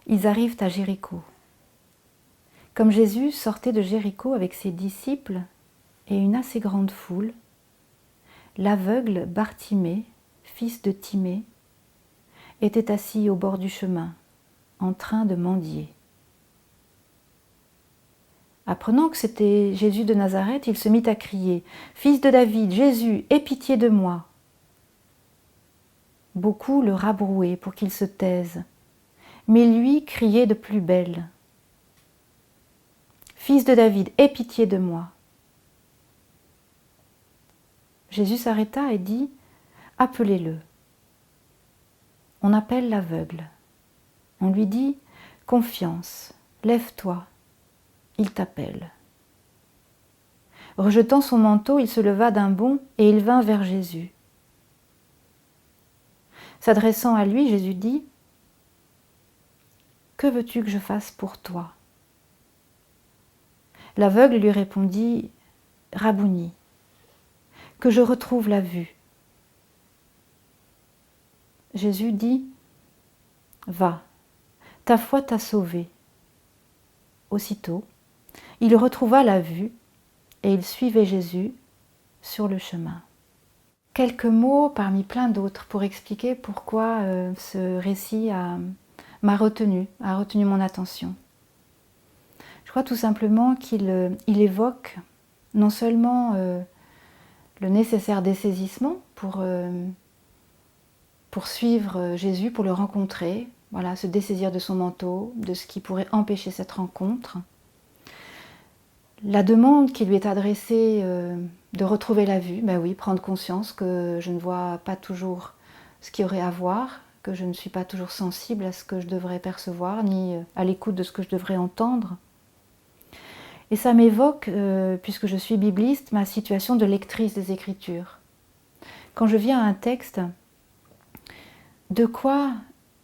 Ils arrivent à Jéricho. Comme Jésus sortait de Jéricho avec ses disciples et une assez grande foule, l'aveugle Bartimée, fils de Timée, était assis au bord du chemin, en train de mendier. Apprenant que c'était Jésus de Nazareth, il se mit à crier « Fils de David, Jésus, aie pitié de moi !» Beaucoup le rabrouaient pour qu'il se taise, mais lui criait de plus belle « Fils de David, aie pitié de moi !» Jésus s'arrêta et dit « Appelez-le ». On appelle l'aveugle. On lui dit « Confiance, lève-toi, il t'appelle ». Rejetant son manteau, il se leva d'un bond et il vint vers Jésus. S'adressant à lui, Jésus dit « Que veux-tu que je fasse pour toi ?» L'aveugle lui répondit « Rabouni, que je retrouve la vue. » Jésus dit « Va, ta foi t'a sauvé. » Aussitôt, il retrouva la vue et il suivait Jésus sur le chemin. Quelques mots parmi plein d'autres pour expliquer pourquoi ce récit m'a retenu, a retenu mon attention. Je crois tout simplement qu'il évoque non seulement le nécessaire dessaisissement pour suivre Jésus, pour le rencontrer, voilà, se dessaisir de son manteau, de ce qui pourrait empêcher cette rencontre. La demande qui lui est adressée de retrouver la vue, ben oui, prendre conscience que je ne vois pas toujours ce qu'il y aurait à voir, que je ne suis pas toujours sensible à ce que je devrais percevoir, ni à l'écoute de ce que je devrais entendre. Et ça m'évoque, puisque je suis bibliste, ma situation de lectrice des Écritures. Quand je viens à un texte, de quoi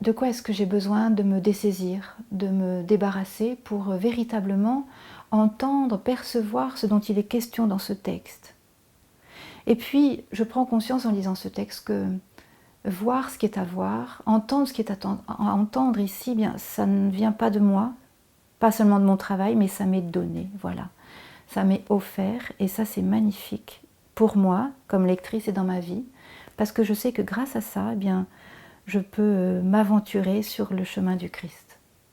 est-ce que j'ai besoin de me dessaisir, de me débarrasser pour véritablement entendre, percevoir ce dont il est question dans ce texte. Et puis, je prends conscience en lisant ce texte que voir ce qui est à voir, entendre ce qui est à entendre ici, bien, ça ne vient pas de moi, pas seulement de mon travail, mais ça m'est donné, voilà. Ça m'est offert et ça c'est magnifique pour moi, comme lectrice et dans ma vie, parce que je sais que grâce à ça, eh bien, je peux m'aventurer sur le chemin du Christ.